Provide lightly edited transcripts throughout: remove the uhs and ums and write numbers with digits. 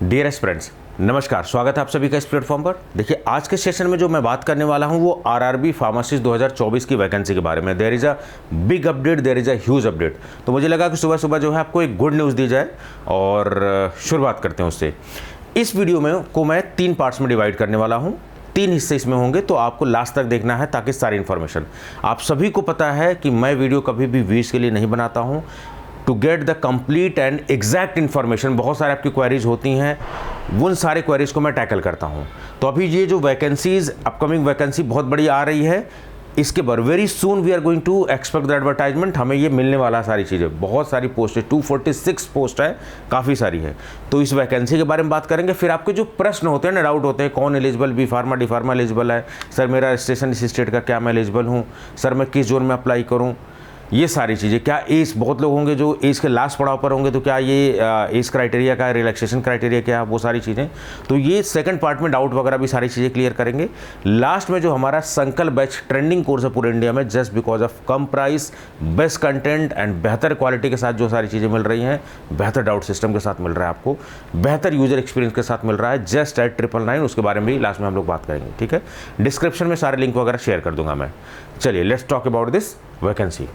Dear aspirants, नमस्कार। स्वागत है आप सभी का इस प्लेटफॉर्म पर। देखिए, आज के सेशन में जो मैं बात करने वाला हूं वो आरआरबी फार्मासिस्ट 2024 की वैकेंसी के बारे में। There is a big update, there is a huge update. तो मुझे लगा कि सुबह सुबह जो है आपको एक गुड न्यूज़ दी जाए और शुरुआत करते हैं उससे। इस वीडियो में को मैं 3 पार्ट्स में डिवाइड करने वाला हूँ। 3 हिस्से इसमें होंगे, तो आपको लास्ट तक देखना है ताकि सारी इन्फॉर्मेशन। आप सभी को पता है कि मैं वीडियो कभी भी व्यूज़ के लिए नहीं बनाता हूँ, to get the complete and exact information. बहुत सारे आपकी क्वेरीज होती हैं, उन सारे क्वेरीज को मैं टैकल करता हूं। तो अभी ये जो वैकेंसीज, अपकमिंग वैकेंसी बहुत बड़ी आ रही है, इसके बाद very soon we are going to expect the advertisement. हमें ये मिलने वाला सारी चीज़ें, बहुत सारी पोस्ट है, 246 पोस्ट है, काफ़ी सारी है। तो इस वैकेंसी के बारे में बात करेंगे। फिर आपके जो प्रश्न होते हैं ना, डाउट होते हैं, कौन eligible, B pharma D pharma eligible है, सर मेरा रजिस्ट्रेशन इस स्टेट का, क्या मैं एलिजिबल हूँ, सर मैं किस जोन में अप्लाई करूँ, ये सारी चीज़ें। क्या एज, बहुत लोग होंगे जो एज के लास्ट पड़ाव पर होंगे, तो क्या ये एज क्राइटेरिया का, रिलैक्सेशन क्राइटेरिया क्या, वो सारी चीज़ें। तो ये सेकंड पार्ट में डाउट वगैरह भी सारी चीज़ें क्लियर करेंगे। लास्ट में जो हमारा संकल्प बैच ट्रेंडिंग कोर्स है पूरे इंडिया में, just because of come price, best content and बेहतर क्वालिटी के साथ जो सारी चीज़ें मिल रही हैं, बेहतर डाउट सिस्टम के साथ मिल रहा है आपको, बेहतर यूजर एक्सपीरियंस के साथ मिल रहा है, जस्ट एट 999। उसके बारे में भी लास्ट में हम लोग बात करेंगे, ठीक है। डिस्क्रिप्शन में सारे लिंक वगैरह शेयर कर दूंगा मैं। चलिए, let's talk about this vacancy.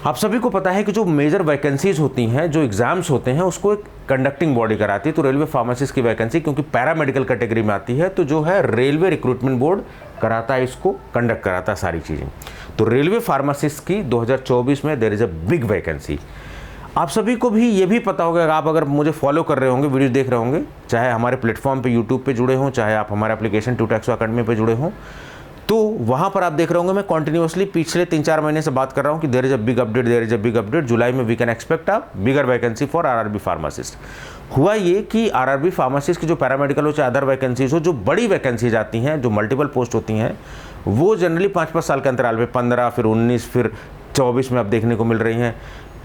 आप सभी को पता है कि जो मेजर वैकेंसीज होती हैं, जो एग्जाम्स होते हैं, उसको एक कंडक्टिंग बॉडी कराती है। तो रेलवे फार्मासिस्ट की वैकेंसी क्योंकि पैरामेडिकल कैटेगरी में आती है, तो जो है रेलवे रिक्रूटमेंट बोर्ड कराता है, इसको कंडक्ट कराता है सारी चीज़ें। तो रेलवे फार्मासिस्ट की 2024 में there is a big vacancy. आप सभी को भी ये भी पता होगा, आप अगर मुझे फॉलो कर रहे होंगे, वीडियो देख रहे होंगे, चाहे हमारे प्लेटफॉर्म पे यूट्यूब पे जुड़े हों, चाहे आप हमारे एप्लीकेशन ट्यूटैक्सो अकेडमी पे जुड़े हों, तो वहाँ पर आप देख रहे होंगे मैं कॉन्टिन्यूसली पिछले 3-4 महीने से बात कर रहा हूँ कि there is a big update, there is a big update. जुलाई में we can expect a bigger vacancy for RRB pharmacist. हुआ ये कि आरआरबी फार्मासिस्ट की जो पैरामेडिकल हो, चाहे अदर वैकेंसीज हो, जो बड़ी वैकेंसीज आती हैं, जो मल्टीपल पोस्ट होती हैं, वो जनरली 5-5 साल के अंतराल में 15, फिर 19, फिर 24 में अब देखने को मिल रही हैं।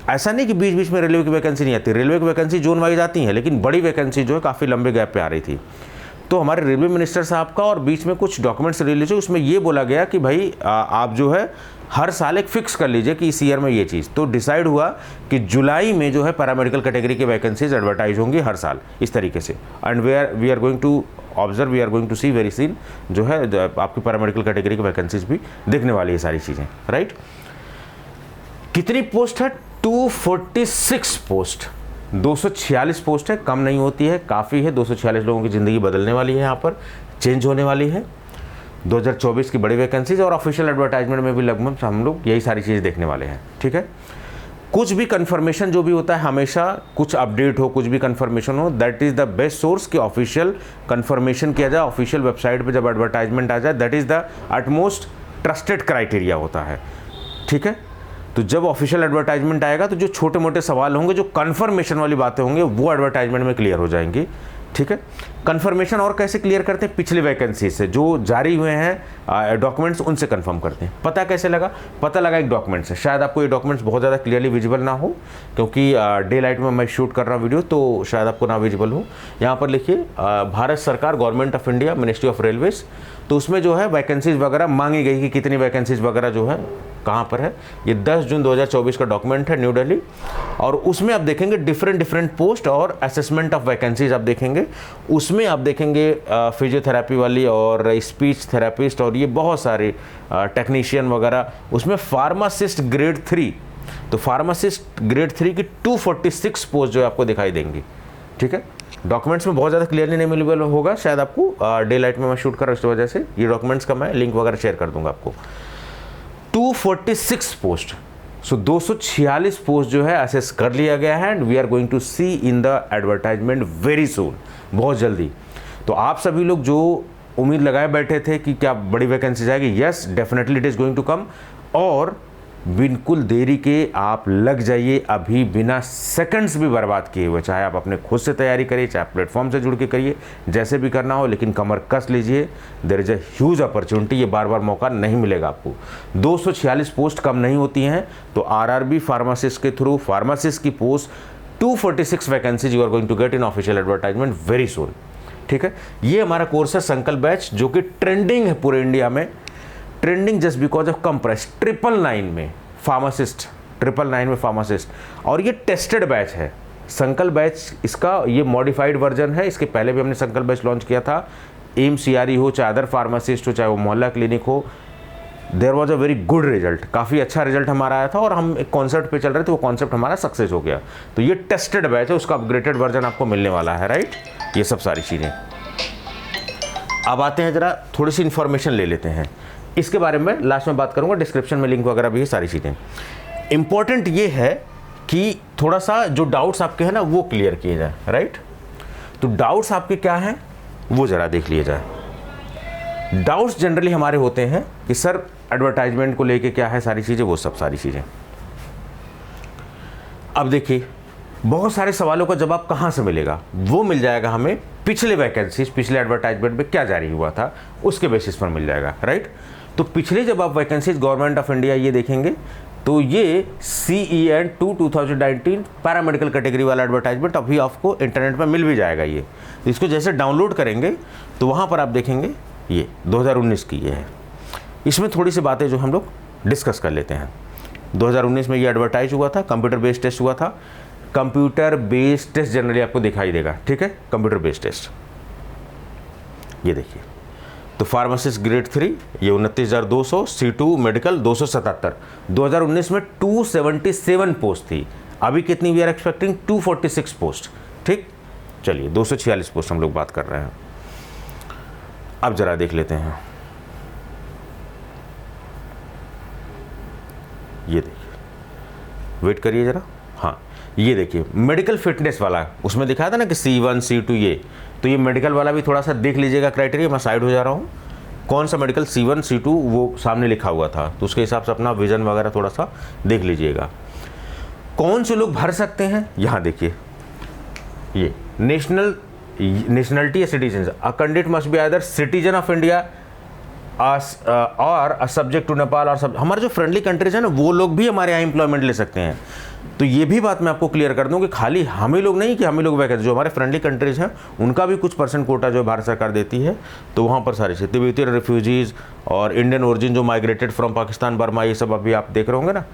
ऐसा नहीं कि बीच बीच में रेलवे की वैकेंसी नहीं आती, रेलवे की वैकेंसी जोन वाइज आती हैं, लेकिन बड़ी वैकेंसी जो है काफ़ी लंबे गैप पे आ रही थी। तो हमारे रेलवे मिनिस्टर साहब का और बीच में कुछ डॉक्यूमेंट्स रिलीज हुए, उसमें ये बोला गया कि भाई आप जो है हर साल एक फिक्स कर लीजिए कि इस ईयर में ये चीज़। तो डिसाइड हुआ कि जुलाई में जो है पैरामेडिकल कैटेगरी की वैकेंसीज एडवर्टाइज होंगी हर साल इस तरीके से। And we are going to observe, we are going to see very seen जो है आपकी पैरामेडिकल कैटेगरी की वैकेंसीज भी देखने वाली है सारी चीज़ें, राइट। कितनी पोस्ट है? 246 पोस्ट, 246 पोस्ट है, कम नहीं होती है, काफ़ी है। 246 लोगों की ज़िंदगी बदलने वाली है, यहाँ पर चेंज होने वाली है। 2024 की बड़ी वैकेंसीज और ऑफिशियल एडवर्टाइजमेंट में भी लगभग हम लोग यही सारी चीज़ें देखने वाले हैं, ठीक है। कुछ भी कन्फर्मेशन जो भी होता है, हमेशा कुछ अपडेट हो, कुछ भी कन्फर्मेशन हो, that is the best source कि ऑफिशियल कन्फर्मेशन किया जाए, ऑफिशियल वेबसाइट पर जब एडवर्टाइजमेंट आ जाए, that is the utmost trusted criteria होता है, ठीक है। तो जब ऑफिशियल एडवर्टाइजमेंट आएगा तो जो छोटे मोटे सवाल होंगे, जो कंफर्मेशन वाली बातें होंगी, वो एडवर्टाइजमेंट में क्लियर हो जाएंगी, ठीक है। कंफर्मेशन और कैसे क्लियर करते हैं? पिछली वैकेंसी से जो जारी हुए हैं डॉक्यूमेंट्स, उनसे कंफर्म करते हैं। पता कैसे लगा? पता लगा एक डॉक्यूमेंट से। शायद आपको ये डॉक्यूमेंट्स बहुत ज़्यादा क्लियरली विजिबल ना हो, क्योंकि डे लाइट में मैं शूट कर रहा हूँ वीडियो, तो शायद आपको ना विजिबल हो। यहाँ पर लिखिए भारत सरकार, government of India, ministry of railways. तो उसमें जो है वैकेंसीज वगैरह मांगी गई कि कितनी वैकेंसीज वगैरह जो है कहाँ पर है। ये 10 जून 2024 का डॉक्यूमेंट है, न्यू दिल्ली। और उसमें आप देखेंगे डिफरेंट पोस्ट और असेसमेंट ऑफ वैकेंसीज आप देखेंगे। उसमें आप देखेंगे फिजियोथेरेपी वाली और स्पीच थेरेपिस्ट और ये बहुत सारे टेक्नीशियन वगैरह। उसमें फार्मासिस्ट ग्रेड 3, तो फार्मासिस्ट ग्रेड 3 की 246 पोस्ट जो है आपको दिखाई देंगी, ठीक है। डॉक्यूमेंट्स में बहुत ज़्यादा क्लियरली नहीं मिलेबल होगा, शायद आपको डे लाइट में मैं शूट कर रहा हूँ, इस वजह से ये डॉक्यूमेंट्स का मैं लिंक वगैरह शेयर कर दूंगा आपको। 246 पोस्ट, सो 246 पोस्ट जो है असेस कर लिया गया है and we are going to see in the advertisement very soon, बहुत जल्दी। तो आप सभी लोग जो उम्मीद लगाए बैठे थे कि क्या बड़ी वैकेंसी जाएगी, yes definitely it is going to come. और बिल्कुल देरी के आप लग जाइए, अभी बिना सेकंड्स भी बर्बाद किए हुए, चाहे आप अपने खुद से तैयारी करिए, चाहे प्लेटफॉर्म से जुड़ के करिए, जैसे भी करना हो, लेकिन कमर कस लीजिए। There is a huge opportunity, ये बार बार मौका नहीं मिलेगा आपको। 246 पोस्ट कम नहीं होती हैं, तो आरआरबी फार्मासिस्ट के थ्रू फार्मासिस्ट की post 246 vacancies you are going to get in official advertisement very soon, ठीक है। ये हमारा कोर्स है संकल्प बैच, जो कि ट्रेंडिंग है पूरे इंडिया में। Trending just because of come price, 999 में फार्मासिस्ट, 999 में फार्मासिस्ट। और ये टेस्टेड बैच है, संकल्प बैच इसका ये मॉडिफाइड वर्जन है। इसके पहले भी हमने संकल्प बैच लॉन्च किया था। एम्स सीआरई हो, चाहे अदर फार्मासिस्ट हो, चाहे वो मोहल्ला क्लिनिक हो, there was a very good result. काफ़ी अच्छा रिजल्ट हमारा आया था और हम एक कॉन्सेप्ट पे चल रहे थे, वो कॉन्सेप्ट हमारा सक्सेस हो गया। तो ये टेस्टेड बैच है, उसका अपग्रेडेड वर्जन आपको मिलने वाला है, राइट। ये सब सारी चीज़ें। अब आते हैं जरा थोड़ी सी इन्फॉर्मेशन ले लेते हैं इसके बारे में, लास्ट में बात करूँगा, डिस्क्रिप्शन में लिंक वगैरह भी है, सारी चीज़ें। इंपॉर्टेंट ये है कि थोड़ा सा जो डाउट्स आपके हैं ना वो क्लियर किए जाए, राइट। तो डाउट्स आपके क्या हैं वो ज़रा देख लिए जाए। डाउट्स जनरली हमारे होते हैं कि सर एडवर्टाइजमेंट को लेके क्या है, सारी चीज़ें, वो सब सारी चीज़ें। अब देखिए बहुत सारे सवालों का जवाब कहाँ से मिलेगा, वो मिल जाएगा हमें पिछले वैकेंसीज, पिछले एडवर्टाइजमेंट में क्या जारी हुआ था उसके बेसिस पर मिल जाएगा, राइट। तो पिछले जब आप वैकेंसीज गवर्नमेंट ऑफ इंडिया ये देखेंगे तो ये CEN 2019 पैरामेडिकल कैटेगरी वाला एडवर्टाइजमेंट अभी आपको इंटरनेट पर मिल भी जाएगा। ये इसको जैसे डाउनलोड करेंगे तो वहाँ पर आप देखेंगे ये 2019 की ये है। इसमें थोड़ी सी बातें जो हम लोग डिस्कस कर लेते हैं। 2019 में ये एडवर्टाइज हुआ था, कंप्यूटर बेस्ड टेस्ट हुआ था। कंप्यूटर बेस्ड टेस्ट जनरली आपको दिखाई देगा, ठीक है, कंप्यूटर बेस्ड टेस्ट। ये देखिए, तो फार्मासिस्ट ग्रेड 3 ये 29,200, C2 मेडिकल 277। 2019 में 277 पोस्ट थी, अभी कितनी वी आर एक्सपेक्टिंग 246 पोस्ट, ठीक। चलिए 246 पोस्ट हम लोग बात कर रहे हैं। अब जरा देख लेते हैं, ये देखिए, वेट करिए जरा। हाँ ये देखिए मेडिकल फिटनेस वाला, उसमें दिखाया था ना कि C1 C2 ये, तो ये मेडिकल वाला भी थोड़ा सा देख लीजिएगा क्राइटेरिया। मैं साइड हो जा रहा हूँ, कौन सा मेडिकल C1 C2 वो सामने लिखा हुआ था, तो उसके हिसाब से अपना विजन वगैरह थोड़ा सा देख लीजिएगा। कौन से लोग भर सकते हैं, यहाँ देखिए, ये नेशनलिटी या citizen, a candidate must be either citizen of India और सब्जेक्ट टू नेपाल, और सब हमारे जो फ्रेंडली कंट्रीज हैं ना वो लोग भी हमारे यहाँ एम्प्लॉयमेंट ले सकते हैं। तो ये भी बात मैं आपको क्लियर कर दूं कि खाली हम ही लोग नहीं कि हम ही लोग वैकेंसी, जो हमारे फ्रेंडली कंट्रीज हैं उनका भी कुछ % कोटा जो भारत सरकार देती है, तो वहाँ पर सारी चीज़, तिब्बतियन रिफ्यूजीज़ और इंडियन ओरिजिन जो माइग्रेटेड फ्रॉम पाकिस्तान बर्मा, ये सब अभी आप देख रहे होंगे ना,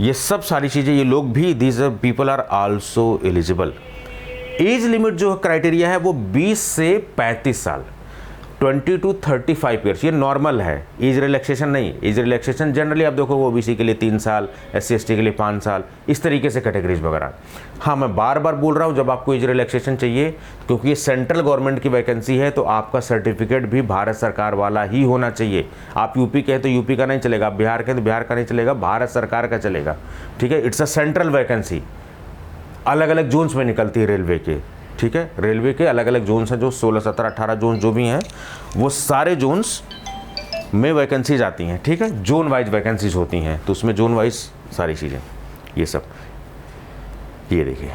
ये सब सारी चीज़ें, ये लोग भी, these people are also eligible. Age limit जो क्राइटेरिया है वो 20 से 35 साल, 20 to 35 ईयर्स, ये नॉर्मल है, एज रिलैक्सेशन नहीं। एज रिलैक्सेशन जनरली आप देखो OBC के लिए 3 साल, SC ST के लिए 5 साल, इस तरीके से कैटेगरीज वगैरह। हाँ मैं बार बार बोल रहा हूँ, जब आपको एज रिलैक्सेशन चाहिए, क्योंकि ये सेंट्रल गवर्नमेंट की वैकेंसी है, तो आपका सर्टिफिकेट भी भारत सरकार वाला ही होना चाहिए। आप यूपी के हैं तो यूपी का नहीं चलेगा, आप बिहार के हैं तो बिहार का नहीं चलेगा, भारत सरकार का चलेगा, ठीक है। इट्स अ सेंट्रल वैकेंसी, अलग अलग जोन्स में निकलती है रेलवे के, ठीक है। रेलवे के अलग अलग जोन्स हैं, जो 16, 17, 18 जोन जो भी हैं, वो सारे जोन्स में वैकेंसीज आती हैं, ठीक है। जोन वाइज वैकेंसीज होती हैं, तो उसमें जोन वाइज सारी चीज़ें, ये सब, ये देखिए।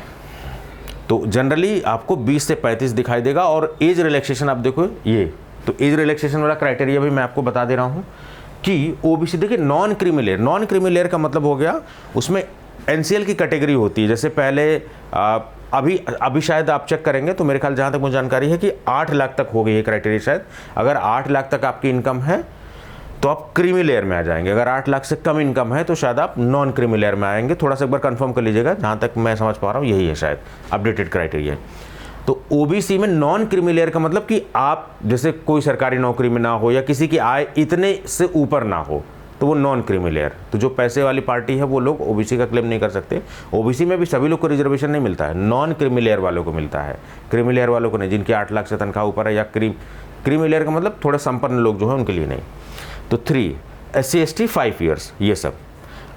तो जनरली आपको 20 से 35 दिखाई देगा। और एज रिलैक्सेशन आप देखो, ये तो एज रिलैक्सेशन वाला क्राइटेरिया भी मैं आपको बता दे रहा हूँ कि OBC, देखिए नॉन क्रीमी लेयर का मतलब हो गया, उसमें NCL की कैटेगरी होती है। जैसे पहले अभी शायद आप चेक करेंगे तो मेरे ख्याल जहाँ तक मुझे जानकारी है कि 8 लाख तक हो गई है क्राइटेरिया शायद। अगर 8 लाख तक आपकी इनकम है तो आप क्रीमी लेयर में आ जाएंगे, अगर 8 लाख से कम इनकम है तो शायद आप नॉन क्रीमी लेयर में आएंगे। थोड़ा सा एक बार कंफर्म कर लीजिएगा, जहाँ तक मैं समझ पा रहा हूँ यही है शायद अपडेटेड क्राइटेरिया। तो OBC में नॉन क्रीमी लेयर का मतलब कि आप जैसे कोई सरकारी नौकरी में ना हो या किसी की आय इतने से ऊपर ना हो, तो वो नॉन क्रीमी लेयर। तो जो पैसे वाली पार्टी है वो लोग OBC का क्लेम नहीं कर सकते। OBC में भी सभी लोग को रिजर्वेशन नहीं मिलता है, नॉन क्रीमी लेयर वालों को मिलता है, क्रीमी लेयर वालों को नहीं, जिनकी 8 लाख से तनख्वाह ऊपर है, या क्रीमी लेयर का मतलब थोड़े संपन्न लोग जो है उनके लिए नहीं। तो 3 SC ST 5 ईयर्स, ये सब।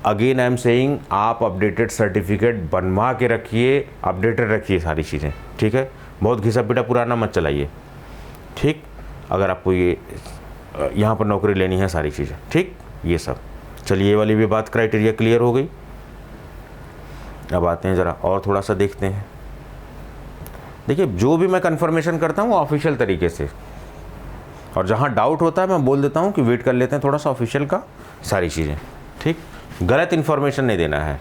अगेन आई एम सेइंग, आप अपडेटेड सर्टिफिकेट बनवा के रखिए, अपडेटेड रखिए सारी चीज़ें, ठीक है। बहुत घिसा पिटा पुराना मत चलाइए, ठीक। अगर आपको ये यहाँ पर नौकरी लेनी है, सारी चीज़ें, ठीक, ये सब। चलिए ये वाली भी बात क्राइटेरिया क्लियर हो गई। अब आते हैं ज़रा और थोड़ा सा देखते हैं। देखिए जो भी मैं कंफर्मेशन करता हूँ ऑफिशियल तरीके से, और जहाँ डाउट होता है मैं बोल देता हूँ कि वेट कर लेते हैं थोड़ा सा ऑफिशियल का, सारी चीज़ें, ठीक। गलत इन्फॉर्मेशन नहीं देना है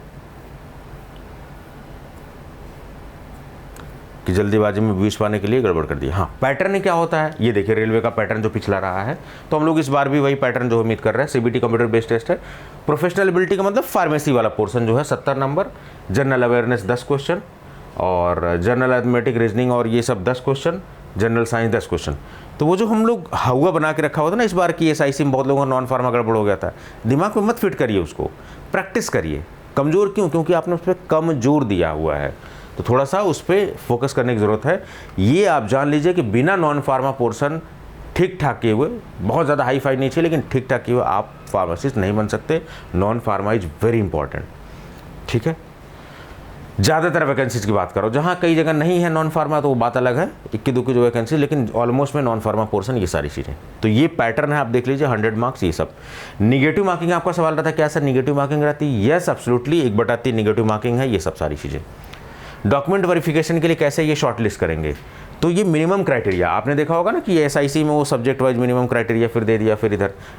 कि जल्दीबाजी में व्यूज पाने के लिए गड़बड़ कर दिया। हाँ, पैटर्न क्या होता है, ये देखिए रेलवे का पैटर्न जो पिछला रहा है, तो हम लोग इस बार भी वही पैटर्न जो उम्मीद कर रहे हैं। CBT कंप्यूटर बेस्ड टेस्ट है। प्रोफेशनल एबिलिटी का मतलब फार्मेसी वाला पोर्शन जो है 70 नंबर, जनरल अवेयरनेस 10 क्वेश्चन, और जनरल अरिथमेटिक, रीजनिंग और ये सब 10 क्वेश्चन, जनरल साइंस 10 क्वेश्चन। तो वो जो हम लोग हवा बना के रखा हुआ था ना इस बार की SIC में, बहुत लोगों का नॉन फार्मा गड़बड़ हो गया था, दिमाग में मत फिट करिए, उसको प्रैक्टिस करिए। कमज़ोर क्यों? क्योंकि आपने उस पर कम जोर दिया हुआ है, तो थोड़ा सा उस पर फोकस करने की ज़रूरत है। ये आप जान लीजिए कि बिना नॉन फार्मा पोर्शन ठीक ठाक किए हुए, बहुत ज़्यादा हाई फाई नहीं चाहिए लेकिन ठीक ठाक किए हुए आप फार्मासिस्ट नहीं बन सकते। Non pharma is very important, ठीक है। ज़्यादातर वैकेंसीज की बात करो, जहाँ कई जगह नहीं है नॉन फार्मा तो वो बात अलग है, इक्की दुक्की जो वैकेंसी, लेकिन ऑलमोस्ट में नॉन फार्मा पोर्शन ये सारी चीज़ें। तो ये पैटर्न है, आप देख लीजिए 100 मार्क्स ये सब। निगेटिव मार्किंग आपका सवाल रहता है क्या सर निगेटिव मार्किंग रहती है? यस एब्सोल्युटली, 1/3 निगेटिव मार्किंग है ये सब सारी चीज़ें। डॉक्यूमेंट वेरिफिकेशन के लिए कैसे ये शॉर्ट लिस्ट करेंगे? तो ये मिनिमम क्राइटेरिया आपने देखा होगा ना कि SIC में वो सब्जेक्ट वाइज मिनिमम क्राइटेरिया फिर दे दिया, फिर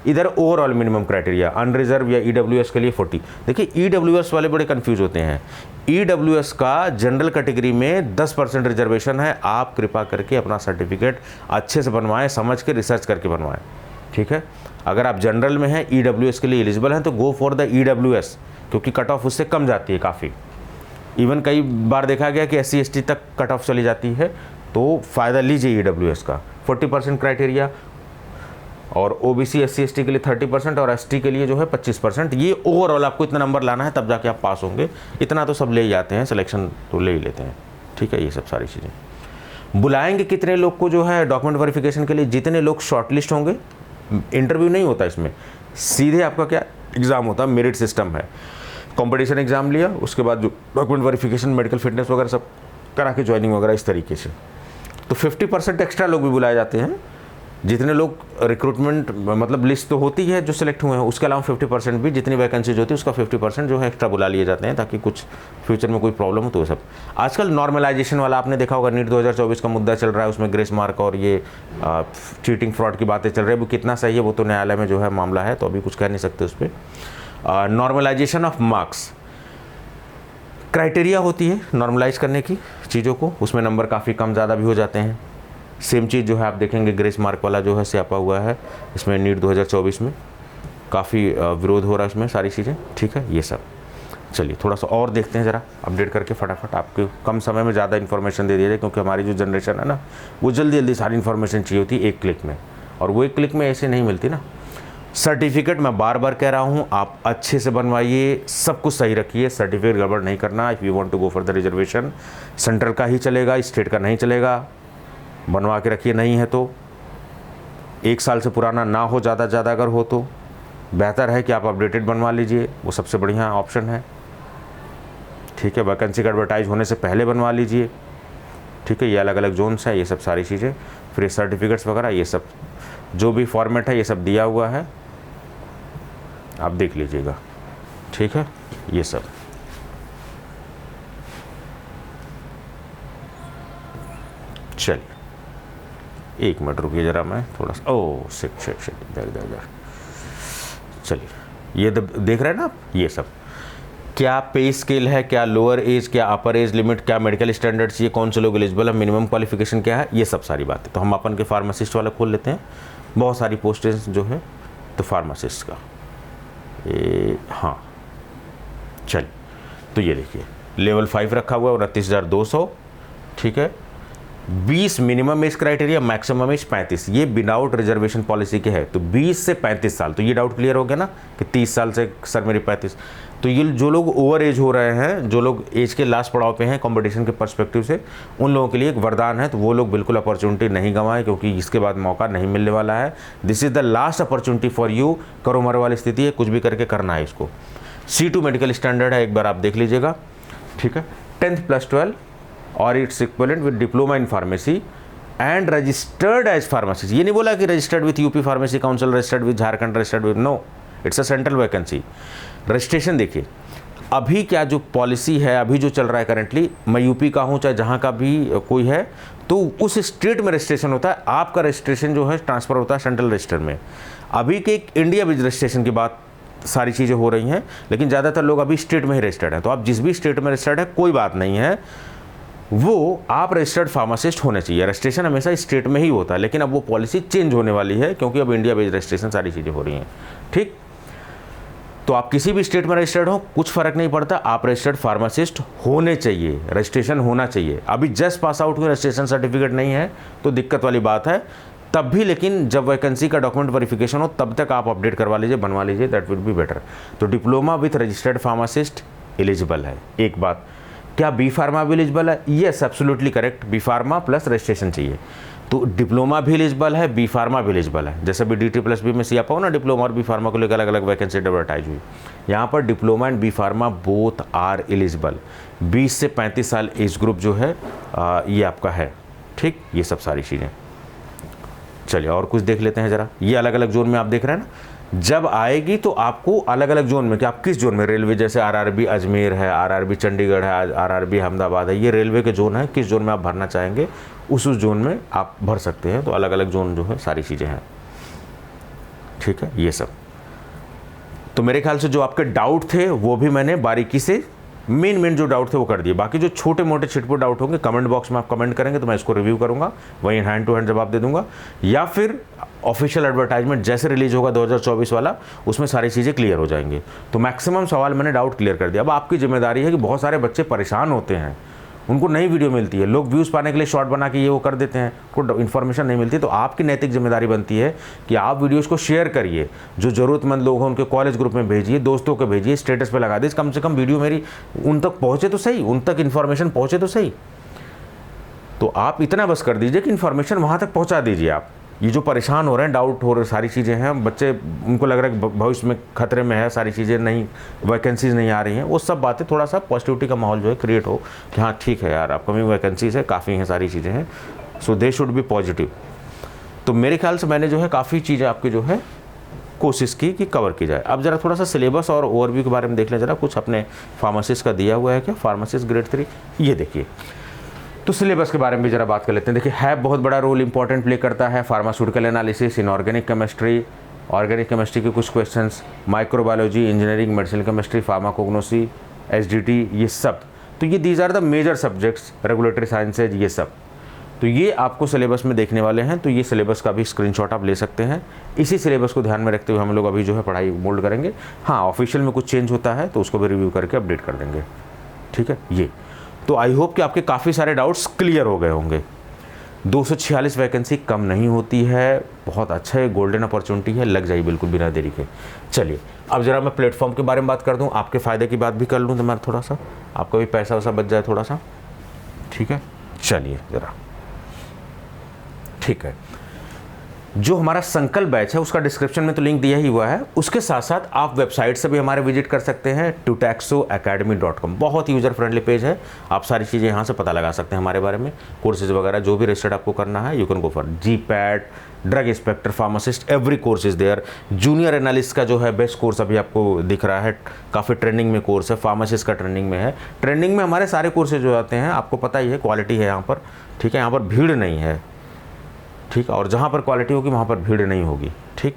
इधर ओवरऑल मिनिमम क्राइटेरिया अनरिजर्व या EWS के लिए 40। देखिए EWS वाले बड़े कंफ्यूज होते हैं। EWS का जनरल कैटेगरी में 10% रिजर्वेशन है। आप कृपा करके अपना सर्टिफिकेट अच्छे से बनवाएं, समझ के रिसर्च करके बनवाएं, ठीक है। अगर आप जनरल में हैं, EWS के लिए एलिजिबल हैं तो गो फॉर द EWS, क्योंकि कट ऑफ उससे कम जाती है काफ़ी। इवन कई बार देखा गया कि SC ST तक कट ऑफ चली जाती है, तो फ़ायदा लीजिए EWS का। 40% क्राइटेरिया, और OBC SC ST के लिए 30% और ST के लिए जो है 25%। ये ओवरऑल आपको इतना नंबर लाना है तब जाके आप पास होंगे। इतना तो सब ले ही जाते हैं, सिलेक्शन तो ले ही लेते हैं, ठीक है। ये सब सारी चीज़ें। बुलाएंगे कितने लोग को जो है डॉक्यूमेंट वेरिफिकेशन के लिए? जितने लोग शॉर्टलिस्ट होंगे। इंटरव्यू नहीं होता इसमें, सीधे आपका क्या एग्ज़ाम होता है, मेरिट सिस्टम है। कंपटीशन एग्ज़ाम लिया, उसके बाद जो डॉक्यूमेंट वेरिफिकेशन, मेडिकल फिटनेस वगैरह सब करा के ज्वाइनिंग वगैरह इस तरीके से। तो 50% एक्स्ट्रा लोग भी बुलाए जाते हैं। जितने लोग रिक्रूटमेंट मतलब लिस्ट तो होती है जो सिलेक्ट हुए हैं, उसके अलावा 50% भी जितनी वैकेंसीज होती है उसका 50% जो है एक्स्ट्रा बुला लिए जाते हैं, ताकि कुछ फ्यूचर में कोई प्रॉब्लम हो तो सब। आजकल नॉर्मलाइजेशन वाला आपने देखा होगा, नीट 2024 का मुद्दा चल रहा है, उसमें ग्रेस मार्क और ये चीटिंग फ्रॉड की बातें चल रही है। वो कितना सही है वो तो न्यायालय में जो है मामला है, तो अभी कुछ कह नहीं सकते उस पर। नॉर्मलाइजेशन ऑफ मार्क्स क्राइटेरिया होती है नॉर्मलाइज करने की चीज़ों को, उसमें नंबर काफ़ी कम ज़्यादा भी हो जाते हैं। सेम चीज़ जो है आप देखेंगे ग्रेस मार्क वाला जो है स्यापा हुआ है इसमें नीट 2024 में, काफ़ी विरोध हो रहा है इसमें सारी चीज़ें, ठीक है। ये सब चलिए थोड़ा सा और देखते हैं ज़रा, अपडेट करके फटाफट आपके कम समय में ज़्यादा इन्फॉर्मेशन दे दिया जाए, क्योंकि हमारी जो जनरेशन है ना वो जल्दी जल्दी सारी इन्फॉर्मेशन चाहिए होती है एक क्लिक में, और वो एक क्लिक में ऐसे नहीं मिलती ना। सर्टिफिकेट मैं बार बार कह रहा हूँ, आप अच्छे से बनवाइए, सब कुछ सही रखिए, सर्टिफिकेट गड़बड़ नहीं करना। If you want to go for the reservation, central का ही चलेगा, स्टेट का नहीं चलेगा। बनवा के रखिए, नहीं है तो 1 साल से पुराना ना हो, ज़्यादा ज़्यादा अगर हो तो बेहतर है कि आप अपडेटेड बनवा लीजिए, वो सबसे बढ़िया ऑप्शन है, ठीक है। वैकेंसी का एडवर्टाइज होने से पहले बनवा लीजिए, ठीक है। ये अलग अलग जोन्स है, ये सब सारी चीज़ें, फिर सर्टिफिकेट्स वगैरह ये सब जो भी फॉर्मेट है ये सब दिया हुआ है, आप देख लीजिएगा, ठीक है। ये सब चलिए 1 मिनट रुकिए ज़रा, मैं थोड़ा सा शिट इधर चलिए। ये देख रहे हैं ना आप, ये सब क्या पे स्केल है, क्या लोअर एज, क्या अपर एज लिमिट, क्या मेडिकल स्टैंडर्ड्स, ये कौन से लोग एलिजिबल है, मिनिमम क्वालिफिकेशन क्या है, ये सब सारी बातें। तो हम अपन के फार्मासिस्ट वाला खोल लेते हैं, बहुत सारी पोस्टें जो है तो फार्मासिस्ट का हाँ चलिए। तो ये देखिए लेवल 5 रखा हुआ है 29,200, ठीक है। 20 minimum age criteria, maximum age 35, ये विदाउट रिजर्वेशन पॉलिसी के है। तो 20 से 35 साल, तो ये डाउट क्लियर हो गया ना कि 30 साल से सर मेरी 35। तो ये जो लोग ओवर एज हो रहे हैं, जो लोग एज के लास्ट पड़ाव पे हैं कंपटीशन के पर्सपेक्टिव से, उन लोगों के लिए एक वरदान है। तो वो लोग बिल्कुल अपॉर्चुनिटी नहीं गंवाएं, क्योंकि इसके बाद मौका नहीं मिलने वाला है। This is the last opportunity for you. करो मरो वाली स्थिति है, कुछ भी करके करना है इसको। C2 मेडिकल स्टैंडर्ड है, एक बार आप देख लीजिएगा, ठीक है। 10th + 12 और it's equivalent with diploma in pharmacy and registered as pharmacist. ये नहीं बोला कि registered with UP pharmacy council, registered with Jharkhand, registered with, no, it's a central vacancy. Registration देखिए, अभी क्या जो पॉलिसी है, अभी जो चल रहा है करेंटली, मैं यूपी का हूँ चाहे जहाँ का भी कोई है, तो उस स्टेट में रजिस्ट्रेशन होता है। आपका रजिस्ट्रेशन जो है ट्रांसफ़र होता है सेंट्रल रजिस्टर में। अभी के एक इंडिया विद रजिस्ट्रेशन की बात सारी चीज़ें हो रही हैं, लेकिन ज़्यादातर लोग अभी स्टेट में ही रजिस्टर्ड हैं। तो आप जिस भी स्टेट में रजिस्टर्ड है कोई बात नहीं है, वो आप रजिस्टर्ड फार्मासिस्ट होने चाहिए। रजिस्ट्रेशन हमेशा स्टेट में ही होता है, लेकिन अब वो पॉलिसी चेंज होने वाली है, क्योंकि अब इंडिया बेस्ड रजिस्ट्रेशन सारी चीज़ें हो रही हैं, ठीक। तो आप किसी भी स्टेट में रजिस्टर्ड हो, कुछ फ़र्क नहीं पड़ता, आप रजिस्टर्ड फार्मासिस्ट होने चाहिए, रजिस्ट्रेशन होना चाहिए। अभी जस्ट पास आउट हुए, रजिस्ट्रेशन सर्टिफिकेट नहीं है तो दिक्कत वाली बात है। तब भी लेकिन जब वैकेंसी का डॉक्यूमेंट वेरिफिकेशन हो तब तक आप अपडेट करवा लीजिए, बनवा लीजिए, दैट विल बी बेटर। तो diploma with registered pharmacist eligible है। एक बात, क्या बी फार्मा भी एलिजिबल है? Yes, absolutely correct, B pharma plus registration चाहिए। तो डिप्लोमा भी एलिजिबल है, बी फार्मा भी एलिजिबल है। जैसे भी DT+B में सिया पाओ ना, डिप्लोमा और बी फार्मा को लेकर अलग अलग वैकेंसी एडवर्टाइज हुई। यहाँ पर diploma and B pharma both are eligible. 20 से 35 साल एज ग्रुप जो है ये आपका है। ठीक, ये सब सारी चीज़ें। चलिए और कुछ देख लेते हैं ज़रा। ये अलग अलग जोन में आप देख रहे हैं ना, जब आएगी तो आपको अलग अलग जोन में, कि आप किस जोन में, रेलवे जैसे RRB अजमेर है, RRB चंडीगढ़ है, RRB अहमदाबाद है, ये रेलवे के जोन है, किस जोन में आप भरना चाहेंगे उस जोन में आप भर सकते हैं। तो अलग अलग जोन जो है सारी चीज़ें हैं। ठीक है, ये सब। तो मेरे ख्याल से जो आपके डाउट थे वो भी मैंने बारीकी से मेन जो डाउट थे वो कर दिए। बाकी जो छोटे मोटे छिटपुट डाउट होंगे कमेंट बॉक्स में आप कमेंट करेंगे तो मैं इसको रिव्यू करूंगा, वहीं हैंड टू हैंड जवाब दे दूंगा, या फिर ऑफिशियल एडवर्टाइजमेंट जैसे रिलीज होगा 2024 वाला, उसमें सारी चीज़ें क्लियर हो जाएंगे। तो मैक्सिमम सवाल मैंने डाउट क्लियर कर दिया। अब आपकी जिम्मेदारी है कि बहुत सारे बच्चे परेशान होते हैं, उनको नई वीडियो मिलती है, लोग व्यूज़ पाने के लिए शॉर्ट बना के ये वो कर देते हैं, उनको इन्फॉर्मेशन नहीं मिलती। तो आपकी नैतिक जिम्मेदारी बनती है कि आप वीडियोज़ को शेयर करिए, जो ज़रूरतमंद लोग हैं उनके कॉलेज ग्रुप में भेजिए, दोस्तों को भेजिए, स्टेटस पे लगा दीजिए, कम से कम वीडियो मेरी उन तक पहुँचे तो सही, उन तक इन्फॉर्मेशन पहुँचे तो सही। तो आप इतना बस कर दीजिए कि इन्फॉर्मेशन वहाँ तक पहुँचा दीजिए। आप ये जो परेशान हो रहे हैं, डाउट हो रहे, सारी चीज़ें हैं, बच्चे उनको लग रहा है कि भविष्य में खतरे में है, सारी चीज़ें नहीं, वैकेंसीज नहीं आ रही हैं, वो सब बातें, थोड़ा सा पॉजिटिविटी का माहौल जो है क्रिएट हो कि हाँ ठीक है यार, अपकमिंग वैकेंसीज है, काफ़ी हैं, सारी चीज़ें हैं, सो दे शुड बी पॉजिटिव। तो मेरे ख्याल से मैंने जो है काफ़ी चीज़ें आपकी जो है कोशिश की कि कवर की जाए। अब ज़रा थोड़ा सा सिलेबस और ओवरव्यू के बारे में देख लें ज़रा। कुछ अपने फार्मासिस्ट का दिया हुआ है क्या, फार्मासिस्ट ग्रेड 3, ये देखिए। तो सिलेबस के बारे में भी ज़रा बात कर लेते हैं। देखिए, है बहुत बड़ा रोल इंपॉर्टेंट प्ले करता है pharmaceutical analysis, inorganic chemistry, organic chemistry के कुछ questions, microbiology, engineering, medicinal chemistry, pharmacognosy, SDT, ये सब। तो ये these are the major subjects, regulatory sciences, ये सब। तो ये आपको सिलेबस में देखने वाले हैं। तो ये सिलेबस का भी स्क्रीनशॉट आप ले सकते हैं। इसी सिलेबस को ध्यान में रखते हुए हम लोग अभी जो है पढ़ाई मोल्ड करेंगे। हाँ, ऑफिशियल में कुछ चेंज होता है तो उसको भी रिव्यू करके अपडेट कर देंगे। ठीक है, ये तो आई होप कि आपके काफ़ी सारे डाउट्स क्लियर हो गए होंगे। 246 वैकेंसी कम नहीं होती है, बहुत अच्छा है, गोल्डन अपॉर्चुनिटी है, लग जाइए बिल्कुल बिना देरी के। चलिए अब ज़रा मैं प्लेटफॉर्म के बारे में बात कर दूं, आपके फ़ायदे की बात भी कर लूं, तो मैं थोड़ा सा आपका भी पैसा वैसा बच जाए थोड़ा सा। ठीक है, चलिए ज़रा, ठीक है। जो हमारा संकल्प बैच है उसका डिस्क्रिप्शन में तो लिंक दिया ही हुआ है। उसके साथ साथ आप वेबसाइट से भी हमारे विजिट कर सकते हैं, tutoxoacademy.com। बहुत यूज़र फ्रेंडली पेज है, आप सारी चीज़ें यहाँ से पता लगा सकते हैं हमारे बारे में, कोर्सेज वगैरह जो भी रजिस्टर्ड आपको करना है, you can go for GPAT, drug inspector, pharmacist, every course is there. Junior analyst का जो है बेस्ट कोर्स अभी आपको दिख रहा है, काफ़ी ट्रेंडिंग में कोर्स है, फार्मासिस्ट का ट्रेंडिंग में है। ट्रेंडिंग में हमारे सारे कोर्सेज जो आते हैं, आपको पता ही है, क्वालिटी है यहाँ पर। ठीक है, यहाँ पर भीड़ नहीं है। ठीक, और जहाँ पर क्वालिटी होगी वहाँ पर भीड़ नहीं होगी। ठीक,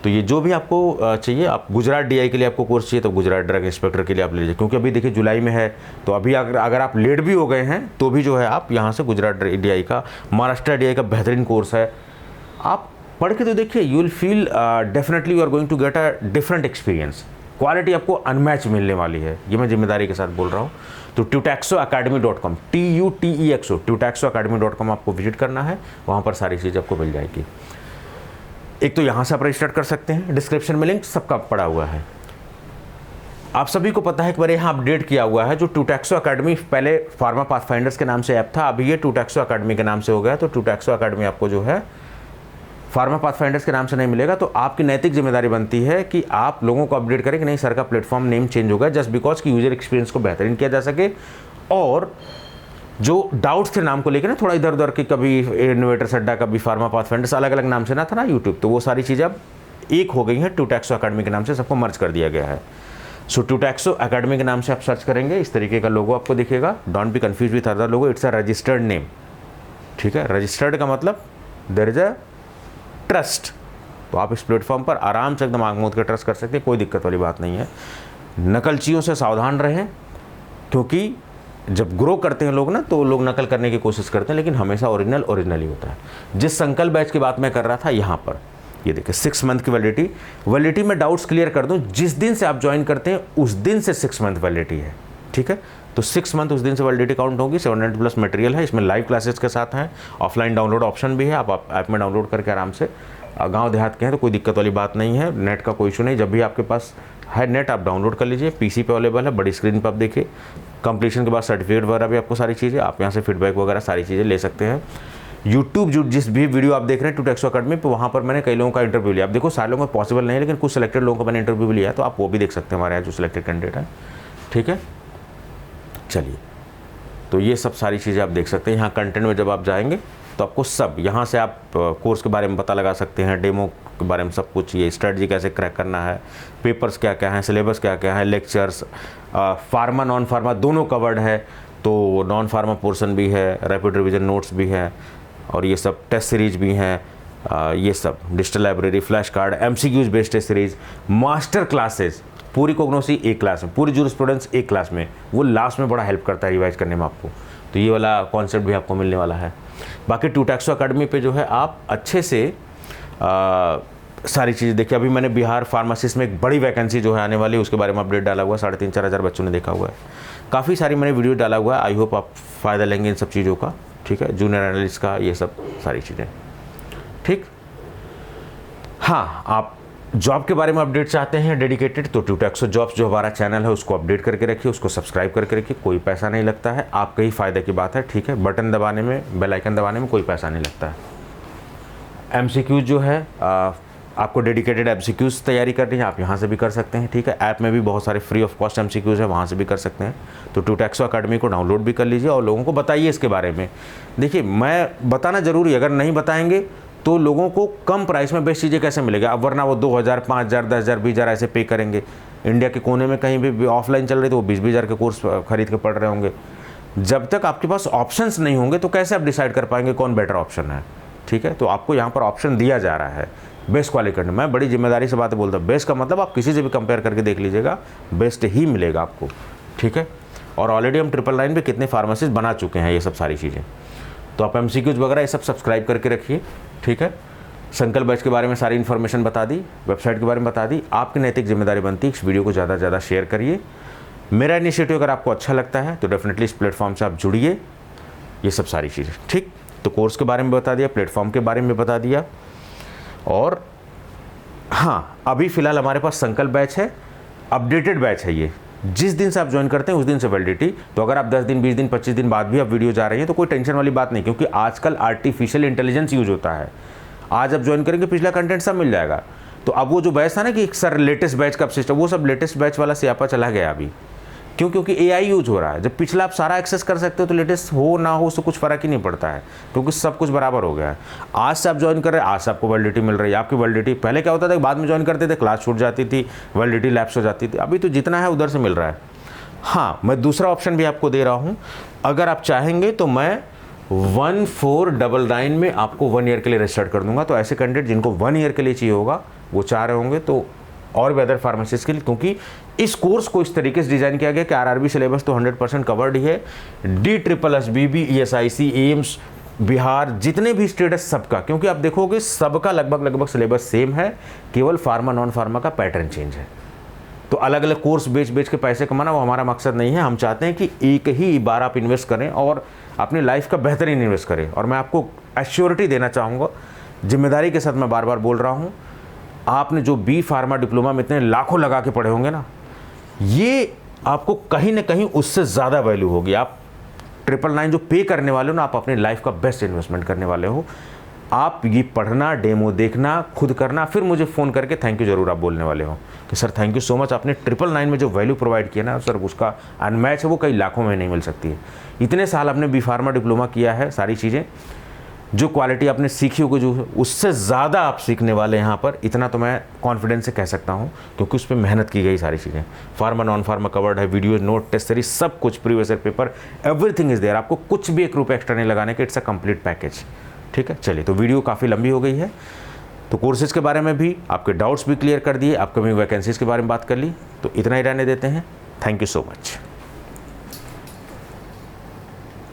तो ये जो भी आपको चाहिए, आप गुजरात DI के लिए आपको कोर्स चाहिए तो गुजरात ड्रग इंस्पेक्टर के लिए आप ले लीजिए, क्योंकि अभी देखिए जुलाई में है, तो अभी अगर आप लेट भी हो गए हैं तो भी जो है आप यहाँ से गुजरात DI का, महाराष्ट्र DI का बेहतरीन कोर्स है, आप पढ़ के तो देखिए, you will feel definitely you are going to get a different experience. Quality आपको अनमैच मिलने वाली है, ये मैं जिम्मेदारी के साथ बोल रहा हूँ। तो tutoxoacademy.com, TUTEXO, tutoxoacademy.com आपको विजिट करना है, वहाँ पर सारी चीज़ आपको मिल जाएगी। एक तो यहाँ से आप रजिस्टर कर सकते हैं, डिस्क्रिप्शन में लिंक सबका पड़ा हुआ है। आप सभी को पता है कि मेरे यहाँ अपडेट किया हुआ है, जो tutoxo अकेडमी पहले फार्मा पाथफाइंडर्स के नाम से ऐप था, अभी ये tutoxo अकेडमी के नाम से हो गया। तो tutoxo अकेडमी आपको जो है फार्मा पाथफाइंडर्स के नाम से नहीं मिलेगा। तो आपकी नैतिक जिम्मेदारी बनती है कि आप लोगों को अपडेट करें कि नहीं सर का प्लेटफॉर्म नेम चेंज होगा, जस्ट बिकॉज कि यूजर एक्सपीरियंस को बेहतरीन किया जा सके। और जो डाउट्स थे नाम को लेकर ना, थोड़ा इधर उधर के, कभी इनोवेटर्स अड्डा, कभी फार्मा पाथफाइंडर्स, अलग अलग नाम से ना था ना यूट्यूब, तो वो सारी चीज़ें अब एक हो गई हैं, tutoxo अकेडमी के नाम से सबको मर्ज कर दिया गया है। सो tutoxo अकेडमी के नाम से आप सर्च करेंगे, इस तरीके का लोगो आपको दिखेगा। Don't be confuse with other logo, it's a registered name. ठीक है, रजिस्टर्ड का मतलब देयर इज अ ट्रस्ट। तो आप इस प्लेटफॉर्म पर आराम से एकदम आंख मूंद के ट्रस्ट कर सकते हैं, कोई दिक्कत वाली बात नहीं है। नकलचियों से सावधान रहें, क्योंकि जब ग्रो करते हैं लोग ना, तो लोग नकल करने की कोशिश करते हैं, लेकिन हमेशा ओरिजिनल ही होता है। जिस संकल्प बैच की बात मैं कर रहा था यहाँ पर, ये देखिए 6 मंथ की वैलिडिटी में डाउट्स क्लियर कर दूं, जिस दिन से आप ज्वाइन करते हैं उस दिन से 6 मंथ वैलिडिटी है, ठीक है। तो 6 मंथ उस दिन से वैलिडिटी काउंट होगी। 700+ मटेरियल है, इसमें लाइव क्लासेस के साथ हैं, ऑफलाइन डाउनलोड ऑप्शन भी है, आप ऐप में डाउनलोड करके आराम से, गांव देहात के हैं तो कोई दिक्कत वाली बात नहीं है, नेट का कोई इशू नहीं, जब भी आपके पास है नेट आप डाउनलोड कर लीजिए, पीसी पे अवेलेबल है, बड़ी स्क्रीन पर आप देखिए, कंप्लीशन के बाद सर्टिफिकेट वगैरह भी आपको सारी चीज़ें, आप यहाँ से फीडबैक वगैरह सारी चीज़ें ले सकते हैं। यूट्यूब जो जिस भी वीडियो आप देख रहे हैं टूटेक्सो अकेडमी पे, वहाँ पर मैंने कई लोगों का इंटरव्यू लिया। आप देखो सारे लोगों का पॉसिबल नहीं है, लेकिन कुछ सिलेक्टेड लोगों का मैंने इंटरव्यू भी लिया है, तो आप वो भी देख सकते हैं हमारे यहाँ जो सिलेक्टेड कैंडिडेट हैं, ठीक है। चलिए, तो ये सब सारी चीज़ें आप देख सकते हैं। यहाँ कंटेंट में जब आप जाएंगे तो आपको सब यहाँ से आप कोर्स के बारे में पता लगा सकते हैं, डेमो के बारे में सब कुछ, ये स्ट्रेटजी कैसे क्रैक करना है, पेपर्स क्या क्या हैं, सिलेबस क्या क्या है, लेक्चर्स, फार्मा नॉन फार्मा दोनों कवर्ड है, तो नॉन फार्मा पोर्शन भी है, रैपिड रिवीजन नोट्स भी हैं, और ये सब टेस्ट सीरीज भी हैं, ये सब digital library, flash card, MCQs based test series, master classes, पूरी कोग्नोसी एक क्लास में, पूरी जूरिस्प्रूडेंस एक क्लास में, वो लास्ट में बड़ा हेल्प करता है रिवाइज करने में आपको, तो ये वाला कॉन्सेप्ट भी आपको मिलने वाला है। बाकी टूटेक्सो अकेडमी पे जो है आप अच्छे से सारी चीज़ें देखिए। अभी मैंने बिहार फार्मासिस्ट में एक बड़ी वैकेंसी जो है आने वाली है, उसके बारे में अपडेट डाला हुआ है, 3,500-4 हज़ार बच्चों ने देखा हुआ है, काफ़ी सारी मैंने वीडियो डाला हुआ है, आई होप आप फ़ायदा लेंगे इन सब चीज़ों का, ठीक है, जूनियर एनालिस्ट का, ये सब सारी चीज़ें, ठीक। हाँ, आप जॉब के बारे में अपडेट चाहते हैं डेडिकेटेड, तो टूटेक्सो जॉब्स जो हमारा चैनल है उसको अपडेट करके रखिए, उसको सब्सक्राइब करके रखिए, कोई पैसा नहीं लगता है, आपके ही फ़ायदे की बात है, ठीक है। बटन दबाने में, बेल आइकन दबाने में कोई पैसा नहीं लगता है। MCQ जो है आपको डेडिकेटेड MCQs तैयारी करनी है, आप यहाँ से भी कर सकते हैं, ठीक है। ऐप में भी बहुत सारे फ्री ऑफ कॉस्ट MCQs है, वहाँ से भी कर सकते हैं। तो टूटेक्सो अकेडमी को डाउनलोड भी कर लीजिए और लोगों को बताइए इसके बारे में। देखिए, मैं बताना ज़रूरी, अगर नहीं बताएंगे तो लोगों को कम प्राइस में बेस्ट चीज़ें कैसे मिलेगा, अब वरना वो 2,000, 5,000, 10,000, 20,000 ऐसे पे करेंगे। इंडिया के कोने में कहीं भी ऑफलाइन चल रही तो वो 20-20 हज़ार के कोर्स खरीद के पढ़ रहे होंगे। जब तक आपके पास ऑप्शंस नहीं होंगे तो कैसे आप डिसाइड कर पाएंगे कौन बेटर ऑप्शन है, ठीक है। तो आपको यहाँ पर ऑप्शन दिया जा रहा है बेस्ट क्वालिटी करने। मैं बड़ी जिम्मेदारी से बातें बोलता हूँ, बेस्ट का मतलब आप किसी से भी कंपेयर करके देख लीजिएगा, बेस्ट ही मिलेगा आपको, ठीक है। और ऑलरेडी हम 999 पे कितने फार्मेसिस्ट बना चुके हैं, ये सब सारी चीज़ें, तो आप MCQs वगैरह ये सब सब्सक्राइब करके रखिए, ठीक है। संकल्प बैच के बारे में सारी इन्फॉर्मेशन बता दी, वेबसाइट के बारे में बता दी, आपकी नैतिक जिम्मेदारी बनती है इस वीडियो को ज़्यादा से ज़्यादा शेयर करिए। मेरा इनिशिएटिव अगर आपको अच्छा लगता है तो डेफिनेटली इस प्लेटफॉर्म से आप जुड़िए, ये सब सारी चीज़ें, ठीक। तो कोर्स के बारे में बता दिया, प्लेटफॉर्म के बारे में बता दिया, और हाँ, अभी फ़िलहाल हमारे पास संकल्प बैच है, अपडेटेड बैच है ये, जिस दिन से आप ज्वाइन करते हैं उस दिन से वैलिडिटी। तो अगर आप 10 दिन, 20 दिन, 25 दिन बाद भी आप वीडियो जा रही हैं तो कोई टेंशन वाली बात नहीं, क्योंकि आजकल आर्टिफिशियल इंटेलिजेंस यूज होता है। आज आप ज्वाइन करेंगे, पिछला कंटेंट सब मिल जाएगा। तो अब वो जो बैच था ना कि सर लेटेस्ट बैच का सिस्टम, वो सब लेटेस्ट बैच वाला स्यापा चला गया अभी, क्यों? क्योंकि AI यूज हो रहा है। जब पिछला आप सारा एक्सेस कर सकते हो तो लेटेस्ट हो ना हो उससे कुछ फ़र्क ही नहीं पड़ता है, क्योंकि सब कुछ बराबर हो गया है। आज से आप ज्वाइन कर रहे हैं, आज से आपको वैलिडिटी मिल रही है। आपकी वैलिडिटी पहले क्या होता था, बाद में ज्वाइन करते थे क्लास छूट जाती थी, वैलिडिटी लैप्स हो जाती थी, अभी तो जितना है उधर से मिल रहा है। हाँ, मैं दूसरा ऑप्शन भी आपको दे रहा हूँ, अगर आप चाहेंगे तो मैं 1499 में आपको 1 ईयर के लिए रजिस्टर्ड कर दूंगा। तो ऐसे कैंडिडेट जिनको 1 ईयर के लिए चाहिए होगा, वो चाह रहे होंगे, तो और भी अदर फार्मासिस्ट के लिए, क्योंकि इस कोर्स को इस तरीके से डिज़ाइन किया गया कि RRB सिलेबस तो 100% कवर्ड ही है, DSSS, ESIC, एम्स, बिहार, जितने भी स्टेटस सबका, क्योंकि आप देखोगे सबका लगभग सिलेबस सेम है, केवल फार्मा नॉन फार्मा का पैटर्न चेंज है। तो अलग अलग कोर्स बेच के पैसे कमाना वो हमारा मकसद नहीं है। हम चाहते हैं कि एक ही बार आप इन्वेस्ट करें और अपनी लाइफ का बेहतरीन इन्वेस्ट करें। और मैं आपको एश्योरिटी देना चाहूँगा, जिम्मेदारी के साथ मैं बार बार बोल रहा हूँ, आपने जो B फार्मा डिप्लोमा में इतने लाखों लगा के पढ़े होंगे ना, ये आपको कहीं ना कहीं उससे ज़्यादा वैल्यू होगी। आप 999 जो पे करने वाले हो ना, आप अपनी लाइफ का बेस्ट इन्वेस्टमेंट करने वाले हो। आप ये पढ़ना, डेमो देखना, खुद करना, फिर मुझे फ़ोन करके थैंक यू ज़रूर आप बोलने वाले हो कि sir thank you so much, आपने 999 में जो वैल्यू प्रोवाइड किया ना सर, उसका अनमैच है, वो कई लाखों में नहीं मिल सकती है। इतने साल आपने B फार्मा डिप्लोमा किया है, सारी चीज़ें जो क्वालिटी आपने सीखी होगी, जो उससे ज़्यादा आप सीखने वाले यहाँ पर, इतना तो मैं कॉन्फिडेंस से कह सकता हूँ, क्योंकि उस पर मेहनत की गई सारी चीज़ें। फार्मा नॉन फार्मा कवर्ड है, वीडियो, नोट, टेस्ट सीरीज, सब कुछ, previous year paper, everything is there. आपको कुछ भी 1 रुपये एक्स्ट्रा नहीं लगाने के, इट्स अ कंप्लीट पैकेज, ठीक है। चलिए, तो वीडियो काफ़ी लंबी हो गई है, तो कोर्सेज़ के बारे में भी, आपके डाउट्स भी क्लियर कर दिए, अपकमिंग वैकेंसीज़ के बारे में बात कर ली, तो इतना ही रहने देते हैं। Thank you so much.